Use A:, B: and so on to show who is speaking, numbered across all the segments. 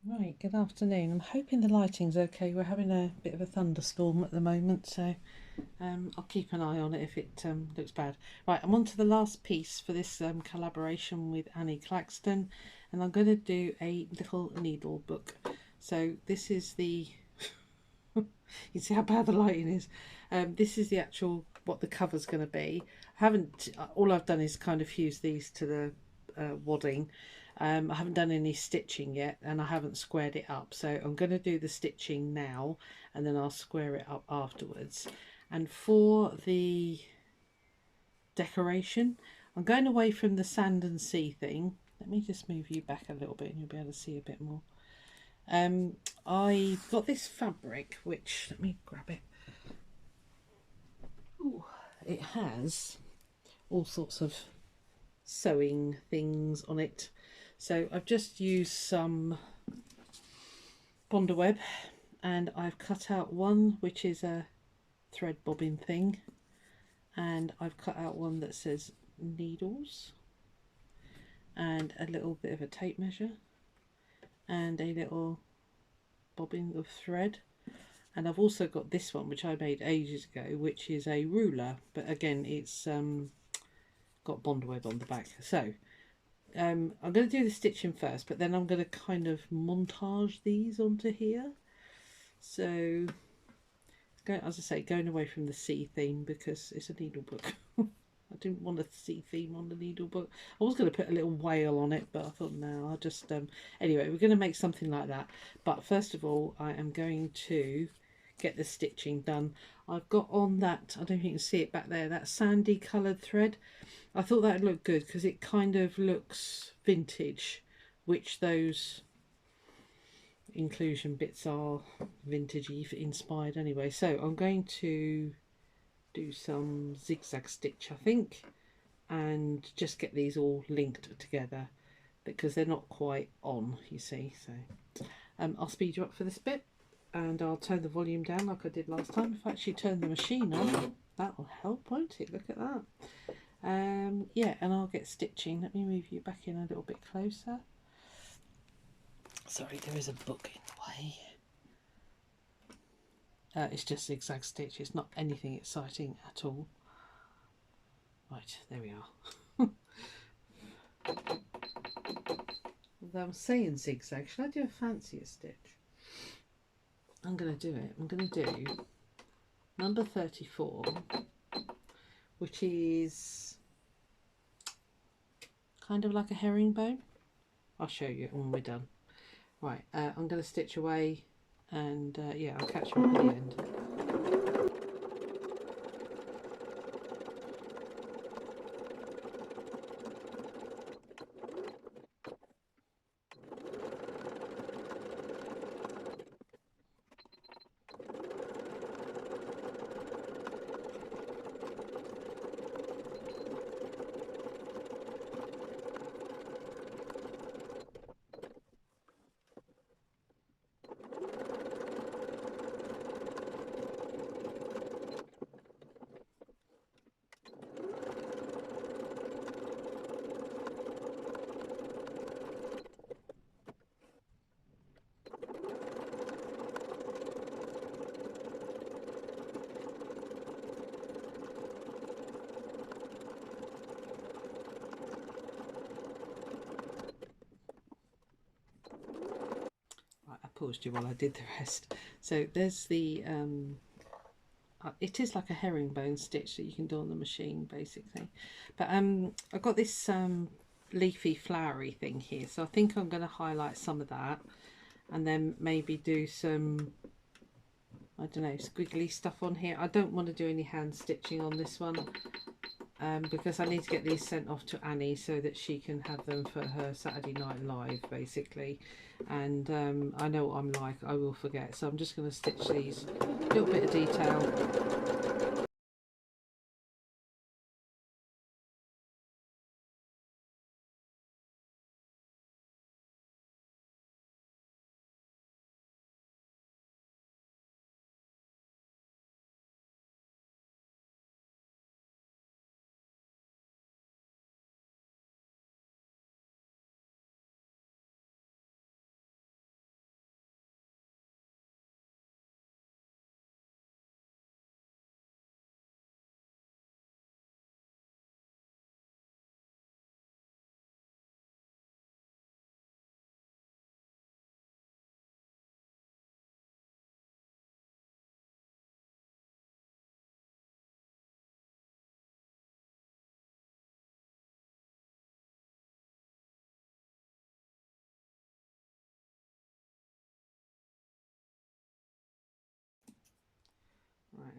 A: Right, good afternoon. I'm hoping the lighting's okay. We're having a bit of a thunderstorm at the moment, so I'll keep an eye on it if it looks bad. Right, I'm on to the last piece for this collaboration with Annie Claxton, and I'm going to do a little needle book. So this is the, you see how bad the lighting is. This is the actual, what the cover's going to be. I haven't, all I've done is kind of fuse these to the wadding. I haven't done any stitching yet and I haven't squared it up, so I'm going to do the stitching now and then I'll square it up afterwards. And for the decoration, I'm going away from the sand and sea thing. Let me just move you back a little bit and you'll be able to see a bit more. I've got this fabric, which, let me grab it. Ooh, it has all sorts of sewing things on it. So I've just used some Bondaweb and I've cut out one which is a thread bobbin thing, and I've cut out one that says needles, and a little bit of a tape measure and a little bobbin of thread. And I've also got this one which I made ages ago, which is a ruler, but again it's got Bondaweb on the back. So I'm going to do the stitching first, but then I'm going to kind of montage these onto here. So as I say, going away from the sea theme because it's a needle book. I didn't want a sea theme on the needle book. I was going to put a little whale on it, but I thought no, I'll just anyway, we're going to make something like that. But first of all, I am going to get the stitching done. I've got on that, I don't think you can see it back there, that sandy coloured thread. I thought that would look good because it kind of looks vintage, which those inclusion bits are vintagey inspired anyway. So I'm going to do some zigzag stitch, I think, and just get these all linked together because they're not quite on, you see. So I'll speed you up for this bit and I'll turn the volume down like I did last time. If I actually turn the machine on, that will help, won't it? Look at that. Yeah, and I'll get stitching. Let me move you back in a little bit closer. Sorry, there is a book in the way. It's just zigzag stitch. It's not anything exciting at all. Right, there we are. Although I'm saying zigzag, should I do a fancier stitch? I'm going to do it. I'm going to do number 34, which is kind of like a herringbone. I'll show you when we're done. Right, I'm going to stitch away and yeah, I'll catch you up at the end. I paused you while I did the rest. So there's the it is like a herringbone stitch that you can do on the machine basically, but I've got this leafy flowery thing here, so I think I'm going to highlight some of that and then maybe do some, I don't know, squiggly stuff on here. I don't want to do any hand stitching on this one because I need to get these sent off to Annie so that she can have them for her Saturday Night Live basically. And I know what I'm like, I will forget, so I'm just going to stitch these, a little bit of detail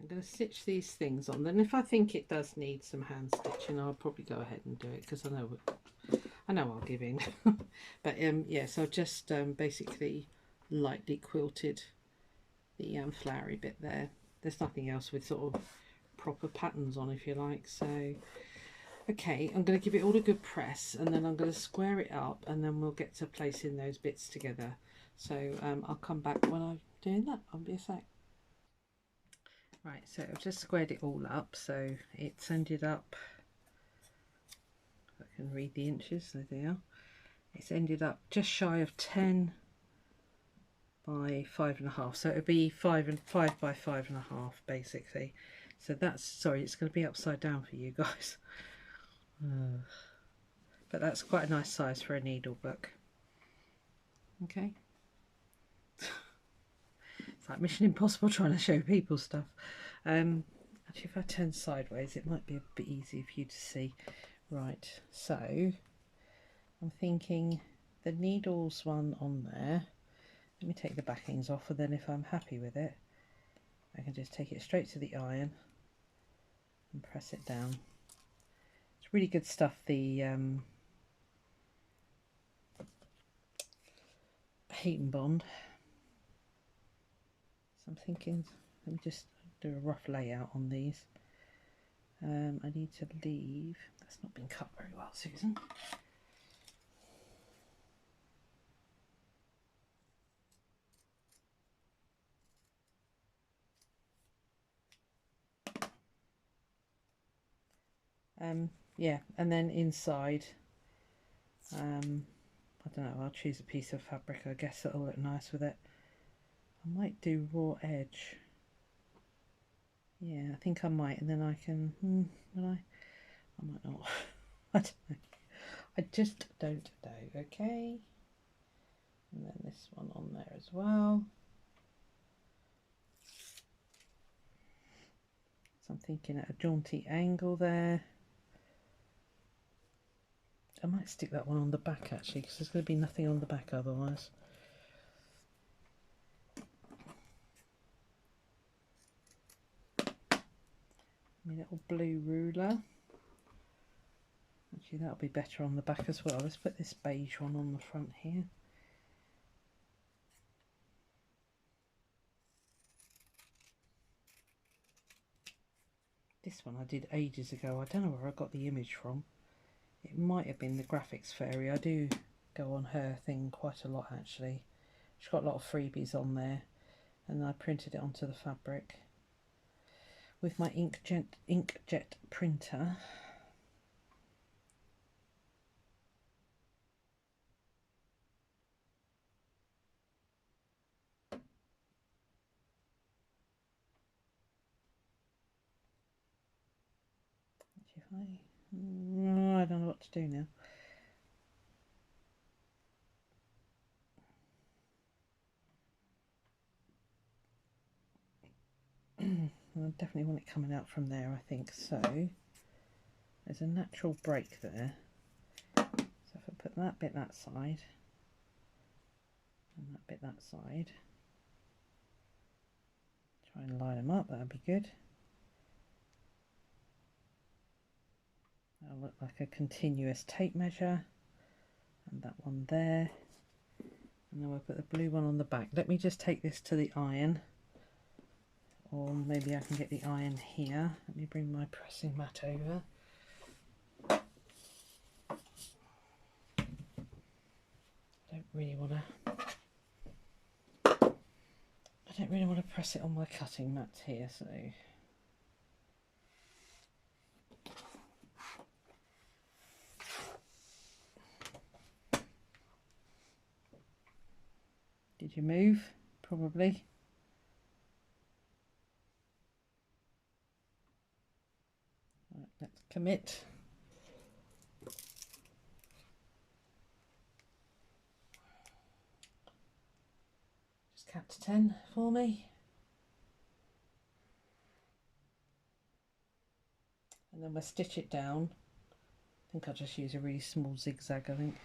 A: I'm going to stitch these things on. Then if I think it does need some hand stitching, I'll probably go ahead and do it, because I know I'll give in. But yeah, so I've just basically lightly quilted the flowery bit there. There's nothing else with sort of proper patterns on, if you like. So okay, I'm going to give it all a good press, and then I'm going to square it up, and then we'll get to placing those bits together. So I'll come back when I'm doing that. I'll be a sec. Right, so I've just squared it all up, so it's ended up, I can read the inches, there they are. It's ended up just shy of 10 by 5.5, so it'll be 5 by 5.5 basically. So that's, sorry, it's going to be upside down for you guys. But that's quite a nice size for a needle book. Okay. It's like Mission Impossible trying to show people stuff. Actually, if I turn sideways, it might be a bit easier for you to see. Right, so I'm thinking the needles one on there. Let me take the backings off, and then if I'm happy with it, I can just take it straight to the iron and press it down. It's really good stuff, the Heat and Bond. So I'm thinking, let me just do a rough layout on these. I need to leave, that's not been cut very well, Susan. Yeah, and then inside, I don't know, I'll choose a piece of fabric, I guess that'll look nice with it. I might do raw edge. Yeah, I think I might, and then I can, will I might not. I don't know. I just don't know. Okay, and then this one on there as well. So I'm thinking at a jaunty angle there. I might stick that one on the back actually, because there's going to be nothing on the back otherwise. My little blue ruler. Actually, that'll be better on the back as well. Let's put this beige one on the front here. This one I did ages ago. I don't know where I got the image from. It might have been the Graphics Fairy. I do go on her thing quite a lot actually. She's got a lot of freebies on there, and I printed it onto the fabric with my inkjet printer. I don't know what to do now. I definitely want it coming out from there, I think. So there's a natural break there. So if I put that bit that side and that bit that side, try and line them up, that'd be good. That'll look like a continuous tape measure, and that one there, and then we'll put the blue one on the back. Let me just take this to the iron, or maybe I can get the iron here. Let me bring my pressing mat over. I don't really want to press it on my cutting mat here, so did you move? Probably. Right, let's commit. Just count to 10 for me. And then we'll stitch it down. I think I'll just use a really small zigzag, I think.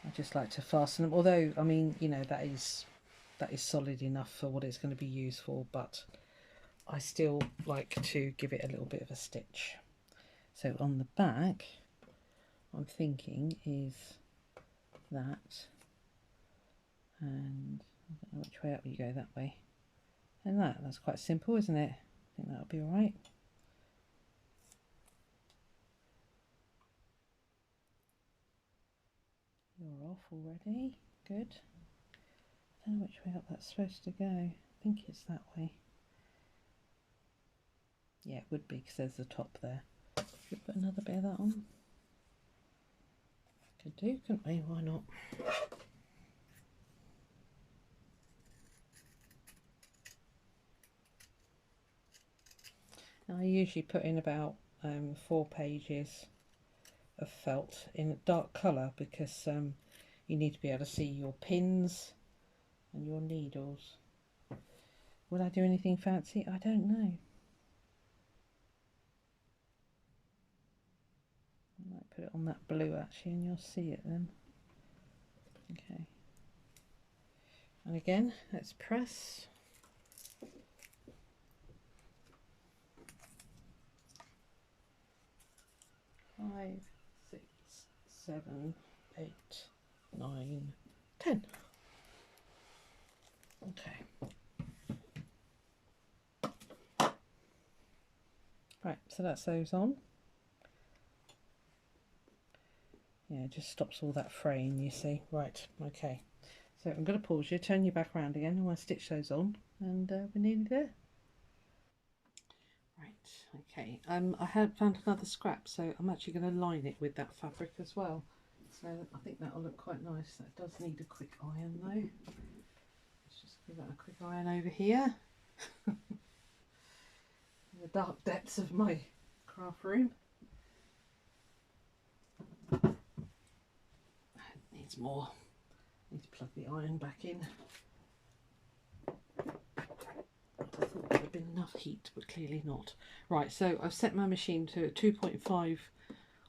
A: I just like to fasten them, although I mean, you know, that is solid enough for what it's going to be used for, but I still like to give it a little bit of a stitch. So on the back, I'm thinking is that, and I don't know which way up you go, that way, and that's quite simple, isn't it? I think that'll be all right. You're off already, good. I don't know which way up that's supposed to go. I think it's that way. Yeah, it would be because there's the top there. Should we put another bit of that on? Could do, couldn't we? Why not? I usually put in about 4 pages of felt in a dark colour because you need to be able to see your pins and your needles. Would I do anything fancy? I don't know. I might put it on that blue actually and you'll see it then. Okay. And again, let's press. 5, 6, 7, 8, 9, 10. Okay. Right, so that's those on. Yeah, it just stops all that fraying, you see. Right, okay. So I'm going to pause you, turn you back around again, and we'll stitch those on, and we're nearly there. Right, okay. I had found another scrap, so I'm actually going to line it with that fabric as well. So I think that'll look quite nice. That does need a quick iron though. Let's just give that a quick iron over here. In the dark depths of my craft room. It needs more. Need to plug the iron back in. I thought there would have been enough heat, but clearly not. Right, so I've set my machine to a 2.5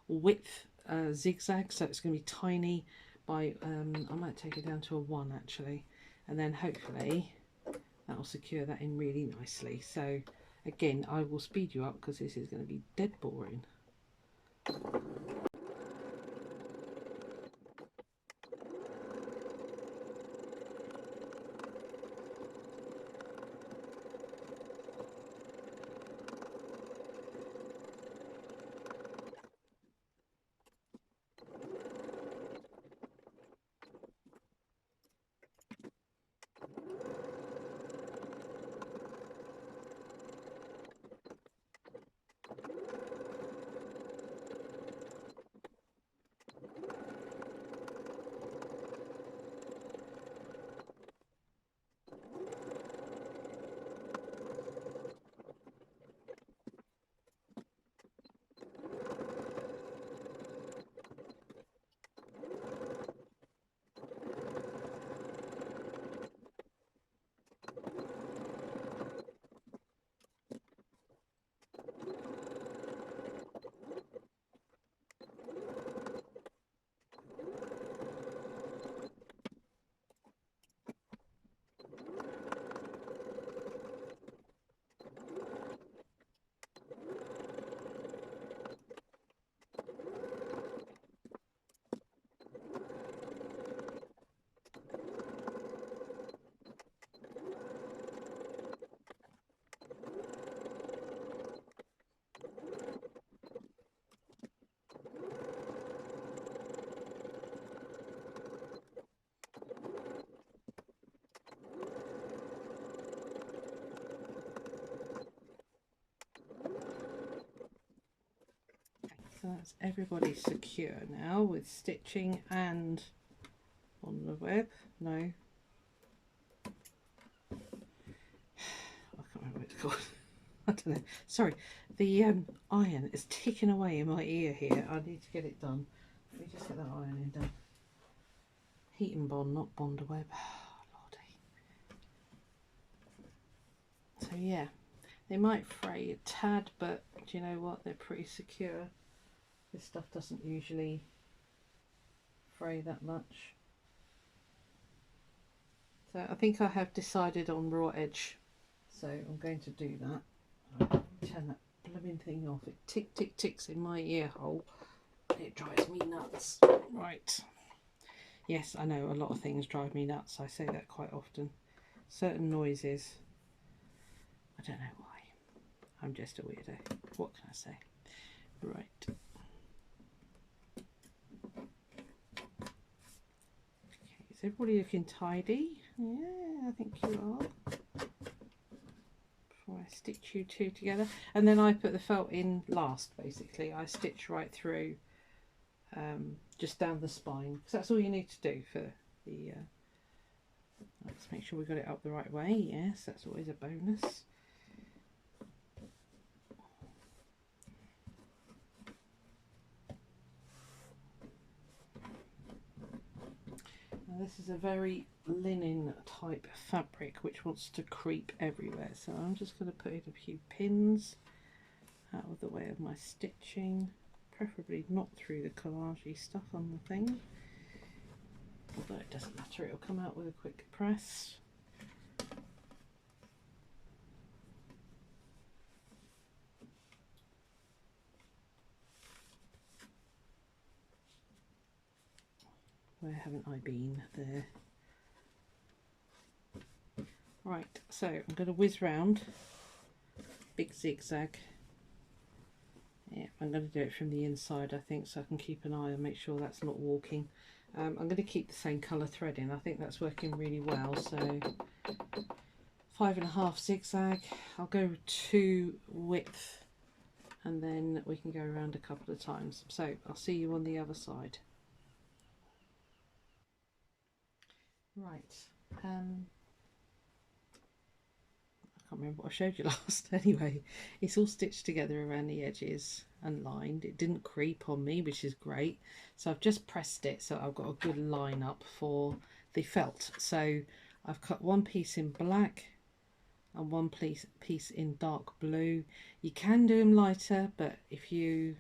A: width zigzag, so it's going to be tiny by, I might take it down to a 1 actually, and then hopefully that will secure that in really nicely. So again, I will speed you up because this is going to be dead boring. So that's everybody secure now with stitching and on the web. No, I can't remember what it's called. I don't know. Sorry, the iron is ticking away in my ear here. I need to get it done. Let me just get that ironing done. Heat and bond, not bond a web. Lordy. So yeah, they might fray a tad, but do you know what? They're pretty secure. This stuff doesn't usually fray that much. So I think I have decided on raw edge, so I'm going to do that. Turn that blooming thing off. It tick tick ticks in my ear hole. It drives me nuts. Right. Yes, I know a lot of things drive me nuts. I say that quite often. Certain noises. I don't know why. I'm just a weirdo. What can I say? Right. Okay, is everybody looking tidy? Yeah, I think you are. Before I stitch you two together. And then I put the felt in last, basically. I stitch right through, just down the spine. Because that's all you need to do for the... let's make sure we got it up the right way. Yes, that's always a bonus. This is a very linen type fabric which wants to creep everywhere, so I'm just going to put in a few pins out of the way of my stitching, preferably not through the collagey stuff on the thing, although it doesn't matter, it'll come out with a quick press. Where haven't I been? There. Right, so I'm going to whiz round, big zigzag. Yeah, I'm going to do it from the inside, I think, so I can keep an eye and make sure that's not walking. I'm going to keep the same colour thread in. I think that's working really well. So 5.5 zigzag. I'll go 2 width, and then we can go around a couple of times. So I'll see you on the other side. Right. I can't remember what I showed you last. Anyway, it's all stitched together around the edges and lined. It didn't creep on me, which is great. So I've just pressed it so I've got a good line up for the felt. So I've cut one piece in black and one piece in dark blue. You can do them lighter, but if you,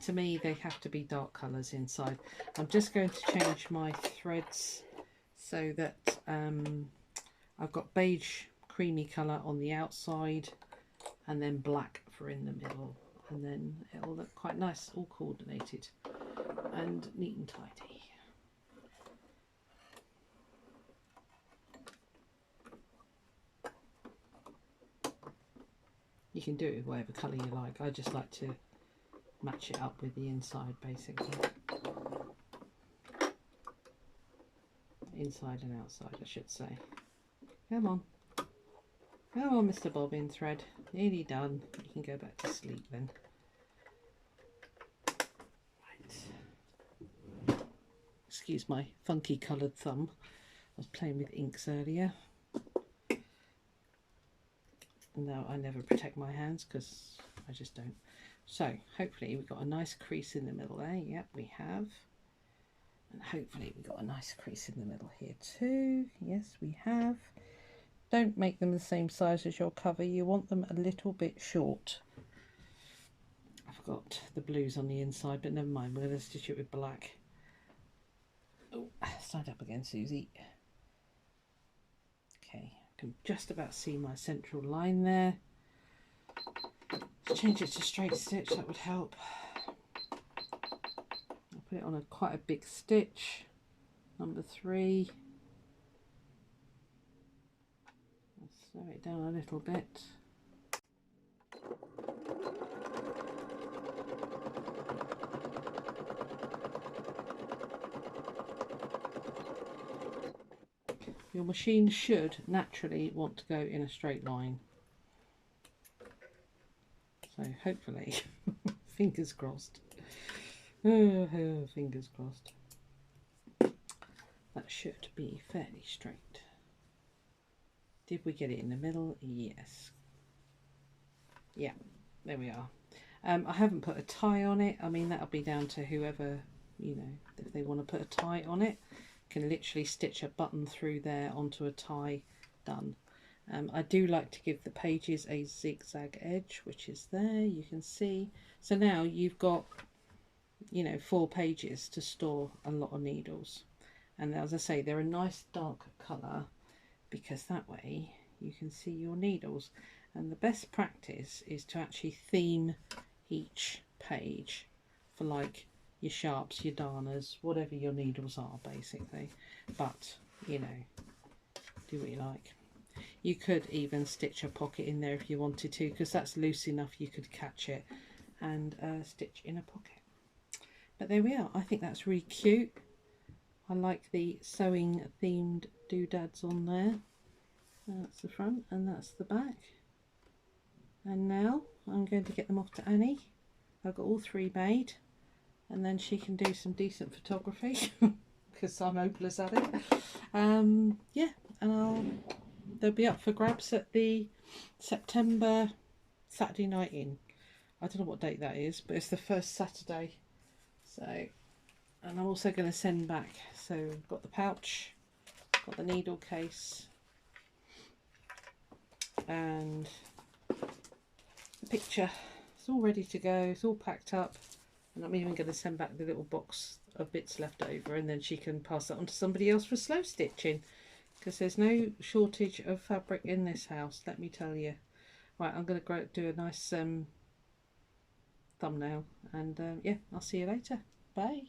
A: to me, they have to be dark colours inside. I'm just going to change my threads so that I've got beige creamy colour on the outside and then black for in the middle, and then it'll look quite nice, all coordinated and neat and tidy. You can do it with whatever colour you like. I just like to match it up with the inside, basically. Inside and outside, I should say. Come on. Come on, Mr. Bobbin thread. Nearly done. You can go back to sleep then. Right. Excuse my funky coloured thumb. I was playing with inks earlier. No, I never protect my hands because I just don't. So hopefully we've got a nice crease in the middle there. Yep, we have. And hopefully we've got a nice crease in the middle here too. Yes, we have. Don't make them the same size as your cover. You want them a little bit short. I've got the blues on the inside, but never mind. We're going to stitch it with black. Oh, stand up again, Susie. Okay, I can just about see my central line there. Let's change it to straight stitch, that would help. I'll put it on quite a big stitch, number 3. Slow it down a little bit. Your machine should naturally want to go in a straight line. So hopefully, fingers crossed. Oh, fingers crossed. That should be fairly straight. Did we get it in the middle? Yes. Yeah, there we are. I haven't put a tie on it. I mean, that'll be down to whoever, you know, if they want to put a tie on it. Can literally stitch a button through there onto a tie, done. I do like to give the pages a zigzag edge, which is there, you can see. So now you've got, you know, 4 pages to store a lot of needles. And as I say, they're a nice dark colour, because that way you can see your needles. And the best practice is to actually theme each page for like your sharps, your darners, whatever your needles are basically. But you know, do what you like. You could even stitch a pocket in there if you wanted to, because that's loose enough you could catch it and stitch in a pocket. But there we are. I think that's really cute. I like the sewing themed doodads on there. That's the front and that's the back. And now I'm going to get them off to Annie. I've got all three made, and then she can do some decent photography because I'm hopeless at it. Yeah, and they'll be up for grabs at the September Saturday Night In. I don't know what date that is, but it's the first Saturday. So, and I'm also going to send back. So I've got the pouch, got the needle case, and the picture. It's all ready to go. It's all packed up, and I'm even going to send back the little box of bits left over, and then she can pass that on to somebody else for slow stitching, because there's no shortage of fabric in this house, let me tell you. Right, I'm going to do a nice thumbnail, and yeah, I'll see you later. Bye.